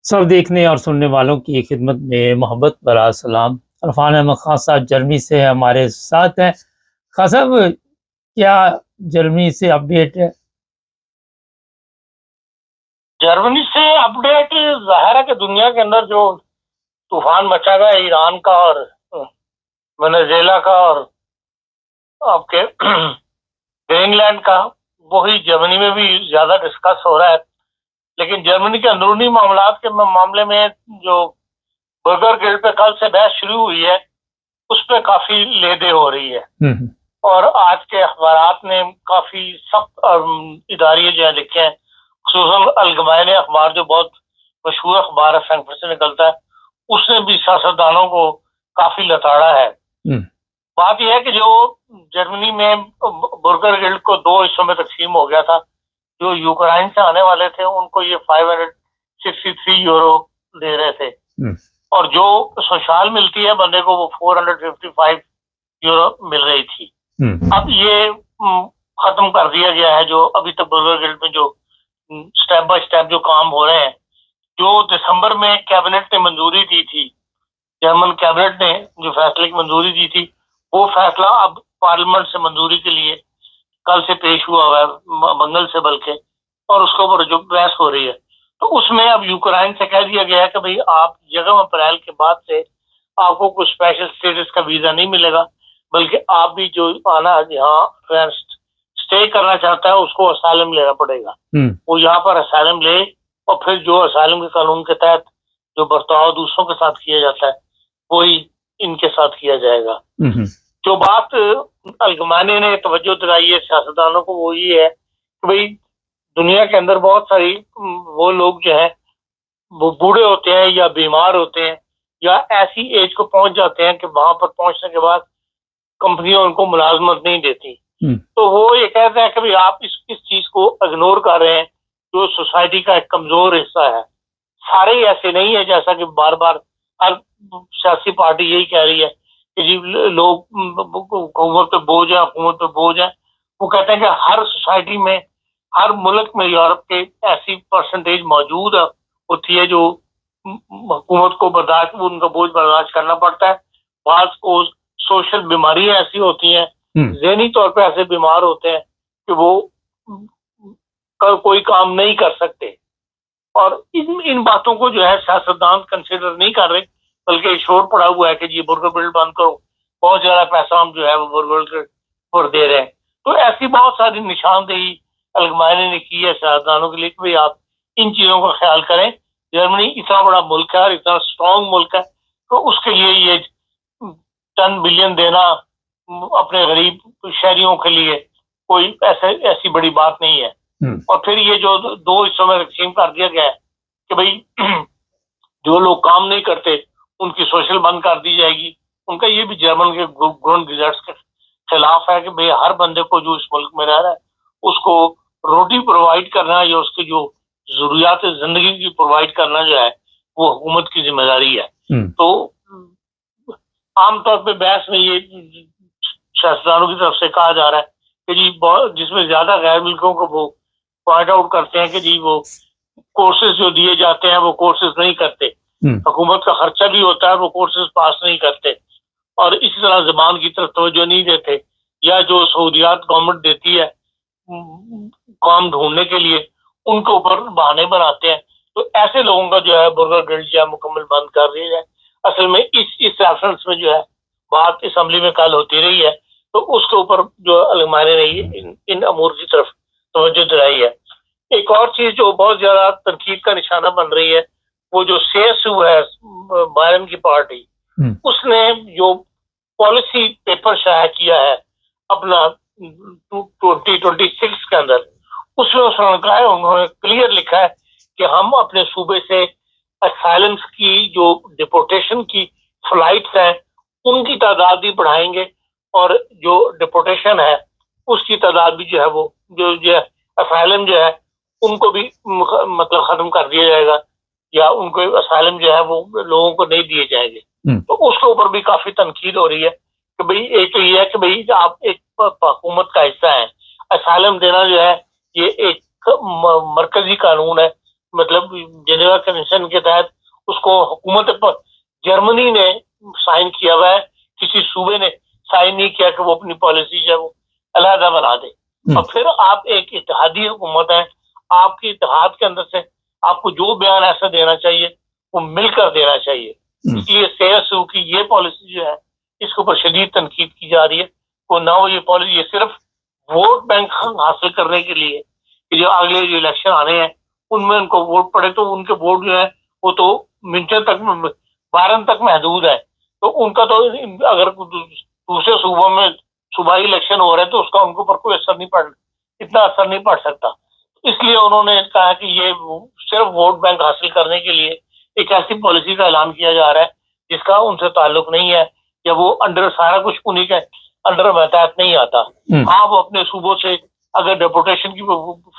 सब देखने और सुनने वालों की खिदमत में मोहब्बत भरा सलाम। अरफान अहमद खान साहब जर्मनी से हमारे साथ हैं। खान साहब, क्या जर्मनी से अपडेट है? जर्मनी से अपडेट जाहिर है कि दुनिया के अंदर जो तूफान मचा हुआ है ईरान का और वेनेजुएला का और आपके ग्रीनलैंड का, वही जर्मनी में भी ज्यादा डिस्कस हो रहा है। लेकिन जर्मनी के अंदरूनी मामले में जो बर्गर गिल्ड पे कल से बहस शुरू हुई है, उस पर काफी लेदे हो रही है। और आज के अखबारात ने काफी सख्त इदारे जो है लिखे हैं, खुसूसन अलगमायने अखबार जो बहुत मशहूर अखबार है, फ्रैंकफर्ट से निकलता है, उसने भी सियासतदानों को काफी लताड़ा है। बात यह है कि जो जर्मनी में बर्गर गिल्ड को दो हिस्सों में तकसीम हो गया था। जो यूक्रेन से आने वाले थे उनको ये 563 यूरो दे रहे थे, और जो सोशल मिलती है बंदे को वो 455 यूरो मिल रही थी। अब ये खत्म कर दिया गया है। जो अभी तक बर्गर गिल्ड में जो स्टेप बाय स्टेप जो काम हो रहे हैं, जो दिसंबर में कैबिनेट ने मंजूरी दी थी, जर्मन कैबिनेट ने जो फैसले की मंजूरी दी थी, वो फैसला अब पार्लियामेंट से मंजूरी के लिए कल से पेश हुआ है, मंगल से बल्कि, और उसके ऊपर जो बहस हो रही है, तो उसमें अब यूक्रेन से कह दिया गया है कि भाई आप 1 अप्रैल के बाद से आपको कुछ स्पेशल स्टेटस का वीजा नहीं मिलेगा, बल्कि आप भी जो आना यहाँ स्टे करना चाहता है उसको असाइलम लेना पड़ेगा। वो यहाँ पर असाइलम ले, और फिर जो असाइलम के कानून के तहत जो बर्ताव दूसरों के साथ किया जाता है वही इनके साथ किया जाएगा। जो बात अलगमानी ने तवज्जो दिलाई है सियासतदानों को, वो ये है कि भाई दुनिया के अंदर बहुत सारी वो लोग जो है वो बूढ़े होते हैं या बीमार होते हैं या ऐसी एज को पहुंच जाते हैं कि वहां पर पहुंचने के बाद कंपनियां उनको मुलाजमत नहीं देती। तो वो ये कहते हैं कि भाई आप इस चीज को इग्नोर कर रहे हैं, जो सोसाइटी का एक कमजोर हिस्सा है। सारे ही ऐसे नहीं है, जैसा कि बार बार हर सियासी पार्टी यही कह रही है कि जी लोग हुकूमत पे बोझ है, हुकूमत पे बोझ है। वो कहते हैं कि हर सोसाइटी में, हर मुल्क में यूरोप के ऐसी परसेंटेज मौजूद होती है जो हुकूमत को उनका बोझ बर्दाश्त करना पड़ता है। बात को सोशल बीमारियां ऐसी होती हैं, ज़हनी तौर पे ऐसे बीमार होते हैं कि वो कोई काम नहीं कर सकते। और इन बातों को जो है सियासतदान कंसिडर नहीं कर रहे, बल्कि शोर पड़ा हुआ है कि जी बर्गर बिल्ड बंद करो, बहुत ज्यादा पैसा हम जो है वो बर्गर पर दे रहे हैं। तो ऐसी बहुत सारी निशानदेही अलगमायने ने की है सियासतदानों के लिए कि भाई आप इन चीजों का ख्याल करें। जर्मनी इतना बड़ा मुल्क है और इतना स्ट्रॉन्ग मुल्क है, तो उसके लिए ये 10 बिलियन देना अपने गरीब शहरियों के लिए कोई ऐसी बड़ी बात नहीं है। और फिर ये जो दो हिस्सों में तकसीम कर दिया गया है कि भाई जो लोग काम नहीं करते उनकी सोशल बंद कर दी जाएगी। उनका ये भी जर्मन के गुण रिजल्ट्स के खिलाफ है कि भाई हर बंदे को जो इस मुल्क में रह रहा है उसको रोटी प्रोवाइड करना या उसकी जो जरूरियात जिंदगी की प्रोवाइड करना जो है वो हुकूमत की जिम्मेदारी है। तो आमतौर पर बहस में ये सियासतदानों की तरफ से कहा जा रहा है कि जी जिसमें ज्यादा गैर मुल्कों को वो पॉइंट आउट करते हैं कि जी वो कोर्सेज जो दिए जाते हैं वो कोर्सेज नहीं करते, हुकूमत का खर्चा भी होता है, वो कोर्सेज पास नहीं करते, और इसी तरह जबान की तरफ तवज्जो नहीं देते, या जो सहूलियात गवर्नमेंट देती है काम ढूंढने के लिए उनके ऊपर बहाने बनाते हैं। तो ऐसे लोगों का जो है बर्गर गिल्ड जो है मुकम्मल बंद कर दिया जाए। असल में इस रेफरेंस में जो है बात असम्बली में कल होती रही है, तो उसके ऊपर जो अलगमाने ने इन अमूर की तरफ तवज्जो दिलाई है। एक और चीज जो बहुत ज्यादा तनकीद का निशाना बन रही है, वो जो CSU है बायरन की पार्टी, उसने जो पॉलिसी पेपर शाया किया है अपना 2026 के अंदर, उसमें उन्होंने क्लियर लिखा है कि हम अपने सूबे से असाइलम्स की जो डिपोर्टेशन की फ्लाइट्स हैं उनकी तादाद भी बढ़ाएंगे, और जो डिपोर्टेशन है उसकी तादाद भी जो है वो जो असाइलम जो है उनको भी मतलब खत्म कर दिया जाएगा, या उनको असाइलम जो है वो लोगों को नहीं दिए जाएंगे। तो उसके ऊपर भी काफी तनकीद हो रही है कि भाई एक तो ये है कि भाई आप एक हुकूमत का हिस्सा है, असाइलम देना जो है ये एक मरकजी कानून है, मतलब जेनेवा कन्वेंशन के तहत उसको हुकूमत पर जर्मनी ने साइन किया हुआ है, किसी सूबे ने साइन नहीं किया कि वो अपनी पॉलिसी जो है वो अलहदा बना दे। और फिर आप एक इत्तेहादी हुकूमत है, आपकी इत्तेहाद के अंदर से आपको जो बयान ऐसा देना चाहिए वो मिलकर देना चाहिए। इसलिए CSU की ये पॉलिसी जो है इसके ऊपर शदीद तनकीद की जा रही है। वो ना वो ये पॉलिसी ये सिर्फ वोट बैंक हासिल करने के लिए कि जो अगले जो इलेक्शन आने हैं उनमें उनको वोट पड़े, तो उनके वोट जो है वो तो मिनटों तक 12 तक महदूद है। तो उनका तो अगर दूसरे सूबों में सूबाई इलेक्शन हो रहे हैं तो उसका उनके ऊपर कोई असर नहीं पड़, इतना असर नहीं पड़ सकता। इसलिए उन्होंने कहा कि ये सिर्फ वोट बैंक हासिल करने के लिए एक ऐसी पॉलिसी का ऐलान किया जा रहा है जिसका उनसे ताल्लुक नहीं है, या वो अंडर सारा कुछ उन्हीं के अंडर महतात नहीं आता। हाँ, वो अपने सूबों से अगर डेपुटेशन की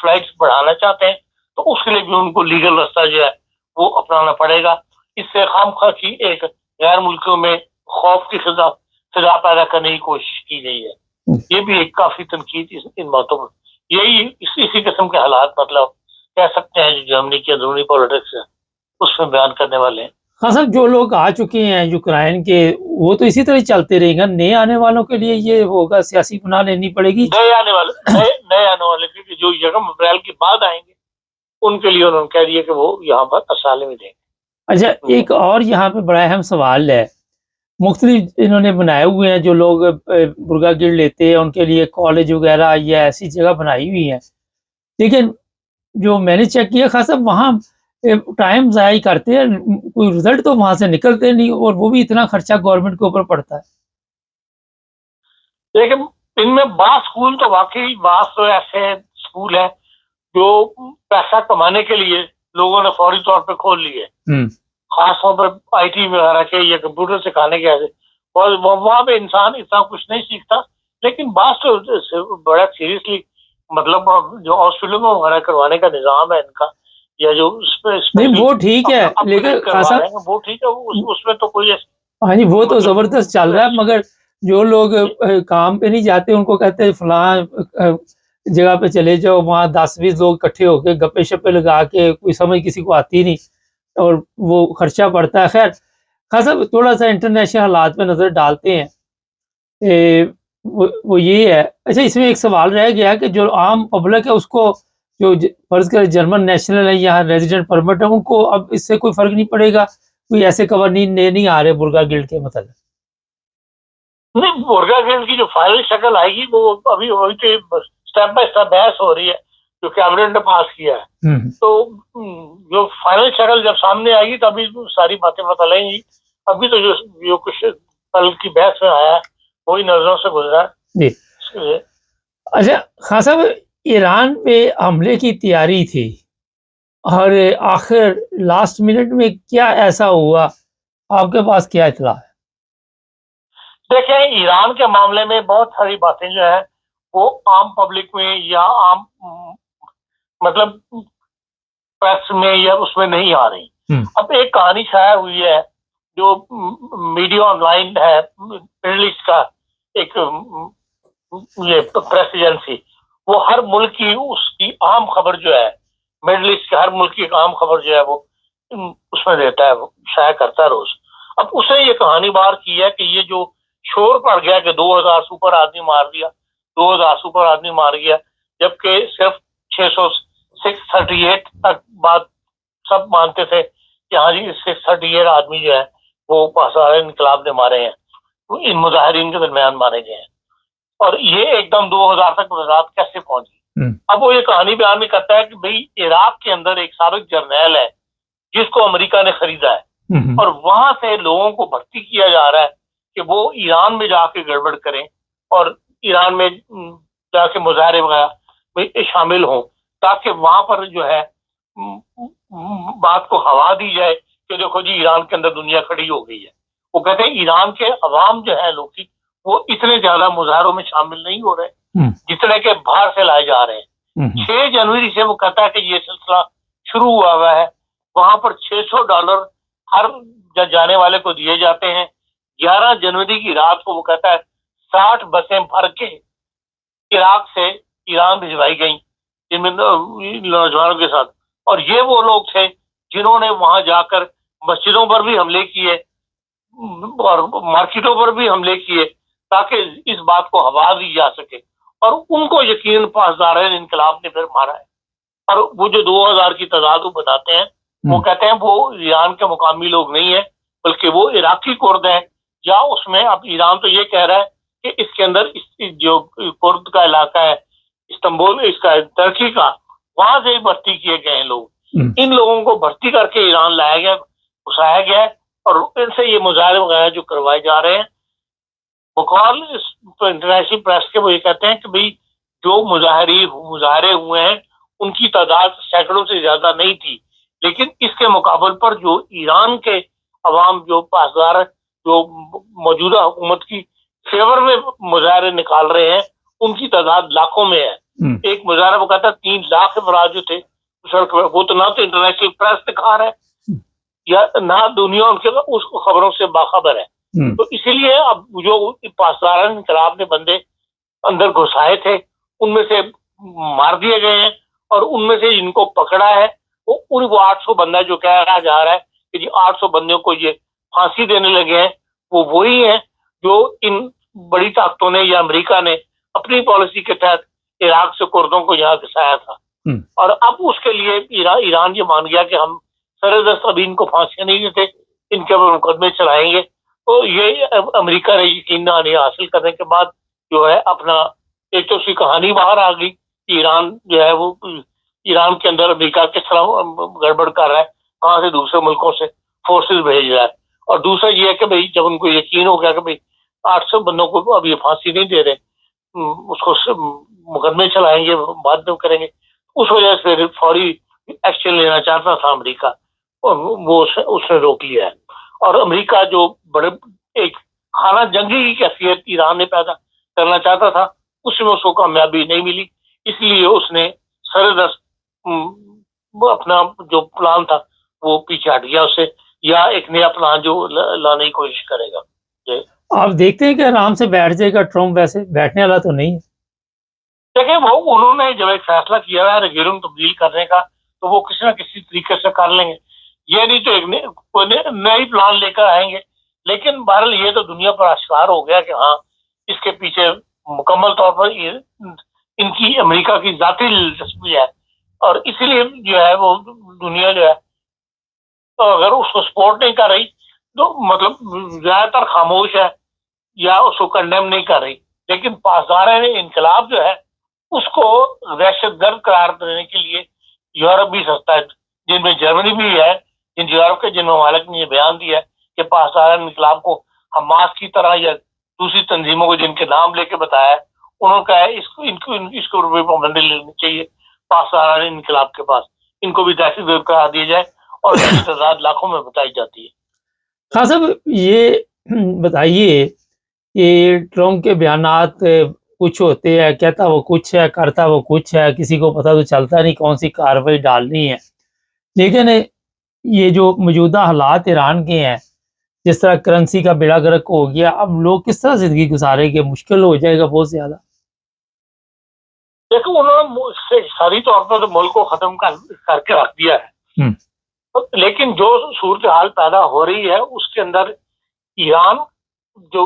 फ्लाइट्स बढ़ाना चाहते हैं तो उसके लिए भी उनको लीगल रास्ता जो है वो अपनाना पड़ेगा। इससे खामखा की एक गैर मुल्कों में खौफ की फिजा पैदा करने की कोशिश की गई है। ये भी एक काफी तनकीद इन बातों पर, यही इसी किस्म के हालात मतलब कह सकते हैं जो जर्मनी की अंदरूनी पॉलिटिक्स है उसमें बयान करने वाले हैं। हाँ सर, जो लोग आ चुके हैं यूक्रेन के वो तो इसी तरह चलते रहेगा। नए आने वालों के लिए ये होगा, सियासी पनाह लेनी पड़ेगी। नए आने वाले क्योंकि जो 1 अप्रैल के बाद आएंगे उनके लिए उन्होंने कह दिया कि वो यहाँ पर असाइलम देंगे। अच्छा, एक और यहाँ पे बड़ा अहम सवाल है, मुख्तलिफ इन्होंने बनाए हुए हैं जो लोग बुर्गा गिर लेते हैं उनके लिए कॉलेज वगैरह या ऐसी जगह बनाई हुई है, लेकिन जो मैंने चेक किया खासा वहाँ टाइम ज़ाया करते हैं, कोई रिजल्ट तो वहाँ से निकलते नहीं, और वो भी इतना खर्चा गवर्नमेंट के ऊपर पड़ता है। लेकिन इनमें बास स्कूल तो वाकई बास तो ऐसे स्कूल है जो पैसा कमाने के लिए लोगों ने फौरी तौर पे खोल लिए, खासतौर पर IT वगैरह के या कंप्यूटर सिखाने के ऐसे, और वहाँ पे इंसान इतना कुछ नहीं सीखता। लेकिन बास तो बड़ा सीरियसली मतलब जो हॉस्पिटल में वगैरह करवाने का निज़ाम है इनका, या जो नहीं वो ठीक है, लेकिन खासा वो ठीक है, उसमें तो कोई हाँ जी, वो तो जबरदस्त चल रहा है, मगर जो लोग काम पे नहीं जाते उनको कहते हैं फलां जगह पे चले जाओ, वहाँ 10-20 लोग इकट्ठे होके गप्पे शप्पे लगा के, कोई समझ किसी को आती नहीं और वो खर्चा पड़ता है। खैर खासा थोड़ा सा इंटरनेशनल हालात पे नज़र डालते हैं। वो ये है। अच्छा, इसमें एक सवाल रह गया कि जो आम पब्लिक है उसको, जो फर्ज कर जर्मन नेशनल है, यहाँ रेजिडेंट परमिट है, उनको अब इससे कोई फर्क नहीं पड़ेगा? कोई ऐसे कवानीन नहीं आ रहे बुर्गा गिल्ड के मतलब? नहीं, बुर्गा गिल्ड की जो फाइनल शक्ल आएगी वो अभी तो स्टेप बाय स्टेप बहस हो रही है जो कैबिनेट ने पास किया है। तो जो फाइनल शक्ल जब सामने आएगी तभी सारी बातें पता लगेंगी। अभी तो जो कुछ कल की बहस में आया है वही नजरों से गुजरा है। अच्छा खान साहब, ईरान पे हमले की तैयारी थी और आखिर लास्ट मिनट में क्या ऐसा हुआ, आपके पास क्या इत्तला है? देखें, ईरान के मामले में बहुत सारी बातें जो है वो आम पब्लिक में या आम मतलब प्रेस में या उसमें नहीं आ रही। अब एक कहानी छाया हुई है जो मीडिया ऑनलाइन है, मिडिल ईस्ट का एक ये प्रेस एजेंसी, वो हर मुल्क की उसकी आम खबर जो है, मिडिल ईस्ट के हर मुल्क की आम खबर जो है वो उसमें देता है, वो शाया करता है रोज। अब उसने ये कहानी बार की है कि ये जो शोर पड़ गया कि 2000 सुपर आदमी मार दिया, 2000 सुपर आदमी मार गया, जबकि सिर्फ 638 तक बात सब मानते थे कि हाँ जी 638 आदमी जो है वो पासार इनकलाब ने मारे हैं, इन मुजाहिरीन के दरमियान मारे गए हैं, और ये एकदम 2000 तक वजात कैसे पहुंची। अब वो ये कहानी बयान भी करता है कि भाई इराक के अंदर एक साबिक जर्नैल है जिसको अमेरिका ने खरीदा है और वहां से लोगों को भर्ती किया जा रहा है कि वो ईरान में जाके गड़बड़ करें और ईरान में जाके मुजाहरे वगैरह शामिल हों, ताकि वहां पर जो है बात को हवा दी जाए कि देखो जी ईरान के अंदर दुनिया खड़ी हो गई है। वो कहते हैं ईरान के अवाम जो है लोग वो इतने ज्यादा मुजाहरों में शामिल नहीं हो रहे जितने के बाहर से लाए जा रहे हैं। 6 जनवरी से वो कहता है कि ये सिलसिला शुरू हुआ है। वहां पर $600 हर जाने वाले को दिए जाते हैं। 11 जनवरी की रात को वो कहता है 60 बसें भर के इराक से ईरान भिजवाई गई जिनमें नौजवानों के साथ, और ये वो लोग थे जिन्होंने वहां जाकर मस्जिदों पर भी हमले किए और मार्केटों पर भी हमले किए ताकि इस बात को हवा दी जा सके, और उनको यकीनन पासदार इनकलाब ने फिर मारा है। और वो जो 2000 की तादाद वो बताते हैं, वो कहते हैं वो ईरान के मुकामी लोग नहीं है, बल्कि वो इराकी कुर्द हैं, या उसमें अब ईरान तो ये कह रहा है कि इसके अंदर जो कुर्द का इलाका है इस्तांबुल, इसका तुर्की का, वहां से भर्ती किए गए हैं लोग। इन लोगों को भर्ती करके ईरान लाया गया, घुसाया गया है, और इनसे ये मुजाहरे वगैरह जो करवाए जा रहे हैं, बकौल इंटरनेशनल प्रेस के वो ये कहते हैं कि भाई जो मुजाहरे हुए हैं उनकी तादाद सैकड़ों से ज्यादा नहीं थी, लेकिन इसके मुकाबले पर जो ईरान के अवाम जो पासदार जो मौजूदा हुकूमत की फेवर में मुजाहरे निकाल रहे हैं उनकी तादाद लाखों में है। एक मुजाहरा वो कहता है 3 लाख अफराद जो थे सड़क पर, वो तो ना तो इंटरनेशनल प्रेस दिखा रहा है या ना दुनिया उनके उस खबरों से बाखबर है। तो इसीलिए अब जो पासदार इनकलाब ने बंदे अंदर घुसाए थे उनमें से मार दिए गए हैं, और उनमें से जिनको पकड़ा है वो 800 बंदा जो कह रहा जा रहा है कि जी 800 बंदों को ये फांसी देने लगे हैं, वो वही है जो इन बड़ी ताकतों ने या अमेरिका ने अपनी पॉलिसी के तहत इराक से कुर्दों को यहाँ घुसाया था। और अब उसके लिए ईरान ये मान गया कि हम सरदस्त अभी इनको फांसी नहीं देते, इनके ऊपर मुकदमे चलाएंगे। तो ये अमेरिका ने यकीन हासिल करने के बाद जो है अपना एक तो उसकी कहानी बाहर आ गई, ईरान जो है वो ईरान के अंदर अमेरिका किस तरह गड़बड़ कर रहा है, कहाँ से दूसरे मुल्कों से फोर्सेस भेज रहा है। और दूसरा ये है कि भाई जब उनको यकीन हो गया कि भाई 800 बंदों को अब ये फांसी नहीं दे रहे, उसको मुकदमे चलाएंगे, बाद में करेंगे, उस वजह से फिर फौरी एक्शन लेना चाहता था अमेरिका, और वो उसने रोक लिया है। और अमेरिका जो बड़े एक खाना जंगी की कैफियत ईरान ने पैदा करना चाहता था, उसमें उसको कामयाबी नहीं मिली, इसलिए उसने सरदस्त अपना जो प्लान था वो पीछे हट गया उससे, या एक नया प्लान जो लाने की कोशिश करेगा। आप देखते हैं कि आराम से बैठ जाएगा ट्रम्प, वैसे बैठने वाला तो नहीं है। देखिए वो उन्होंने जब एक फैसला किया है रेगुलम तब्दील करने का, तो वो किसी ना किसी तरीके से कर लेंगे, ये नहीं तो एक कोई नई प्लान लेकर आएंगे। लेकिन बहरहाल ये तो दुनिया पर आश्कार हो गया कि हाँ इसके पीछे मुकम्मल तौर पर इनकी अमेरिका की जाती दिलचस्पी है, और इसीलिए जो है वो दुनिया जो है तो अगर उसको सपोर्ट नहीं कर रही तो मतलब ज्यादातर खामोश है या उसको कंडेम नहीं कर रही। लेकिन पासदार इनकलाब जो है उसको दहशतगर्द करार देने के लिए यूरोप भी सस्ता है, जिनमें जर्मनी भी है, यूरोप के जिन ममालिक ने बयान दिया है कि पासदार इनकलाब को हमास की तरह या दूसरी तंजीमों को जिनके नाम लेके बताया है, उन्होंने कहा है इसको रुपये पाबंदी लेनी चाहिए पासदार इनकलाब के पास, इनको भी दहशतगर्द करार दिया जाए, और इसकी तादाद लाखों में बताई जाती है। हाँ साहब, ये बताइए कि ट्रम्प के बयानात कुछ होते हैं, कहता वो कुछ है, करता वो कुछ है, किसी को पता तो चलता नहीं कौन सी कार्रवाई डालनी है। लेकिन ये जो मौजूदा हालात ईरान के हैं, जिस तरह करेंसी का बेड़ा गर्क हो गया, अब लोग किस तरह जिंदगी गुजारेंगे, मुश्किल हो जाएगा बहुत ज्यादा। देखो उन्होंने सारी तौर पर तो मुल्क को खत्म करके रख दिया है, लेकिन जो सूरत हाल पैदा हो रही है उसके अंदर ईरान जो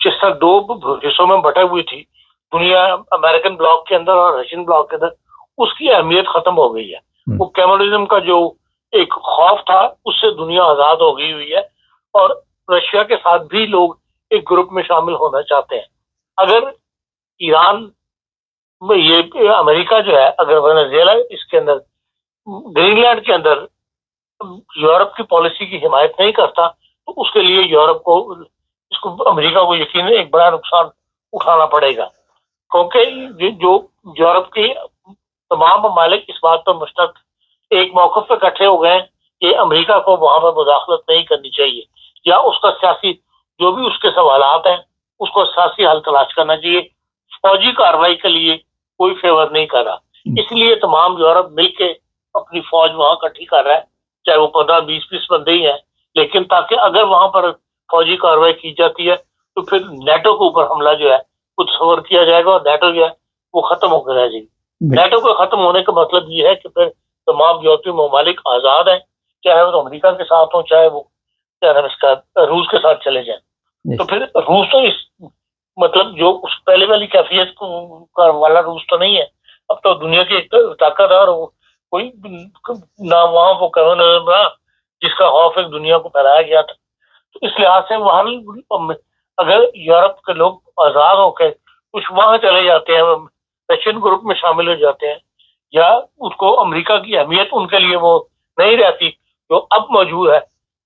जिस तरह 2 हिस्सों में बटे हुई थी दुनिया, अमेरिकन ब्लॉक के अंदर और रशियन ब्लॉक के अंदर, उसकी अहमियत खत्म हो गई है। वो कम्युनिज्म का जो एक खौफ था उससे दुनिया आजाद हो गई हुई है, और रशिया के साथ भी लोग एक ग्रुप में शामिल होना चाहते हैं। अगर ईरान में ये अमेरिका जो है अगर वेनेजुएला इसके अंदर ग्रीनलैंड के अंदर यूरोप की पॉलिसी की हिमायत नहीं करता तो उसके लिए यूरोप को इसको अमेरिका को यकीन एक बड़ा नुकसान उठाना पड़ेगा, क्योंकि जो यूरोप के तमाम ममालिक इस बात पर मुश्तक एक मौके पर इकट्ठे हो गए कि अमेरिका को वहां पर मुदाखलत नहीं करनी चाहिए, या उसका सियासी जो भी उसके सवालात हैं उसको सियासी हल तलाश करना चाहिए, फौजी कार्रवाई के लिए कोई फेवर नहीं कर रहा। इसलिए तमाम यूरोप मिलके अपनी फौज वहां इकट्ठी कर रहा है, चाहे वो 15-20 बंदे ही हैं, लेकिन ताकि अगर वहां पर फौजी कार्रवाई की जाती है तो फिर नेटो के ऊपर हमला जो है कुछ सवर किया जाएगा, और नेटो जो है वो खत्म होकर रह जाएगी। नेटो के खत्म होने का मतलब ये है कि फिर तमाम यूरोपीय ममालिक आज़ाद हैं, चाहे वो अमेरिका के साथ हो, चाहे वो क्या नाम इसका रूस के साथ चले जाएं। तो फिर रूस तो इस मतलब जो उस पहले वाली कैफियत को वाला रूस तो नहीं है। अब तो दुनिया की एक ताकतवर कोई ना वहां वो करोना बना जिसका खौफ एक दुनिया को फैलाया गया था। तो इस लिहाज से वहां अगर यूरोप के लोग आजाद होकर कुछ वहां चले जाते हैं, रशियन ग्रुप में शामिल हो जाते हैं, या उसको अमेरिका की अहमियत उनके लिए वो नहीं रहती जो अब मौजूद है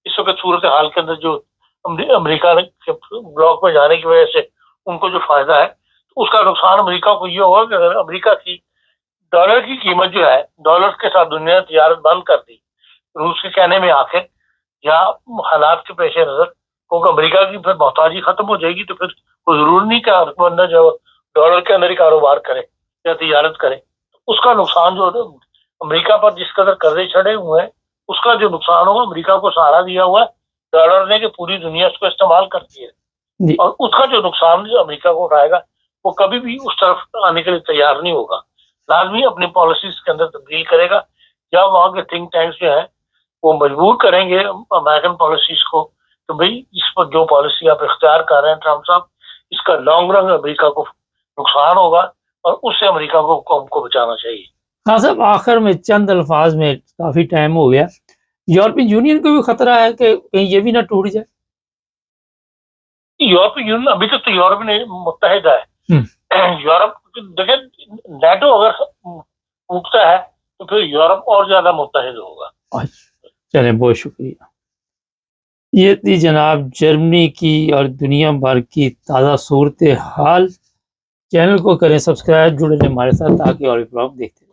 इस वक्त सूरत हाल के अंदर, जो अमेरिका के ब्लॉक में जाने की वजह से उनको जो फायदा है, तो उसका नुकसान अमेरिका को ये होगा कि अगर अमेरिका की डॉलर की कीमत जो है, डॉलर के साथ दुनिया ने तिजारत बंद कर दी रूस के कहने में आके, या हालात के पेश नजर, क्योंकि अमेरिका की फिर मोहताजी खत्म हो जाएगी, तो फिर कोई जरूर नहीं कि हर बंदा जो डॉलर के अंदर ही कारोबार करे या तिजारत करे। उसका नुकसान जो अमेरिका पर जिस कदर कर्जे चढ़े हुए हैं, उसका जो नुकसान होगा, अमेरिका को सहारा दिया हुआ है डॉलर ने कि पूरी दुनिया उसको इस्तेमाल करती है, और उसका जो नुकसान जो अमेरिका को उठाएगा वो कभी भी उस तरफ आने के लिए तैयार नहीं होगा, लाजमी अपनी पॉलिसीज के अंदर तब्दील करेगा, या वहाँ के थिंक टैंक्स जो है वो मजबूर करेंगे अमेरिकन पॉलिसीज को तो भाई इस पर जो पॉलिसी आप इख्तियार कर रहे हैं ट्रम्प साहब, इसका लॉन्ग रन अमेरिका को नुकसान होगा और उससे अमेरिका को कौम को बचाना चाहिए। हाँ साहब, आखिर में चंद अल्फाज में, काफी टाइम हो गया, यूरोपियन यूनियन को भी खतरा है कि कहीं ये भी ना टूट जाए? यूरोपियन यूनियन अभी तक तो यूरोप में मुत्तहिद है। यूरोप देखें, नेटो अगर टूटता है तो फिर यूरोप और ज्यादा मुत्तहिद होगा। चलें, बहुत शुक्रिया। ये थी जनाब जर्मनी की और दुनिया भर की ताज़ा सूरत हाल। चैनल को करें सब्सक्राइब, जुड़े रहें हमारे साथ ताकि और भी ब्लॉग देखते रहें।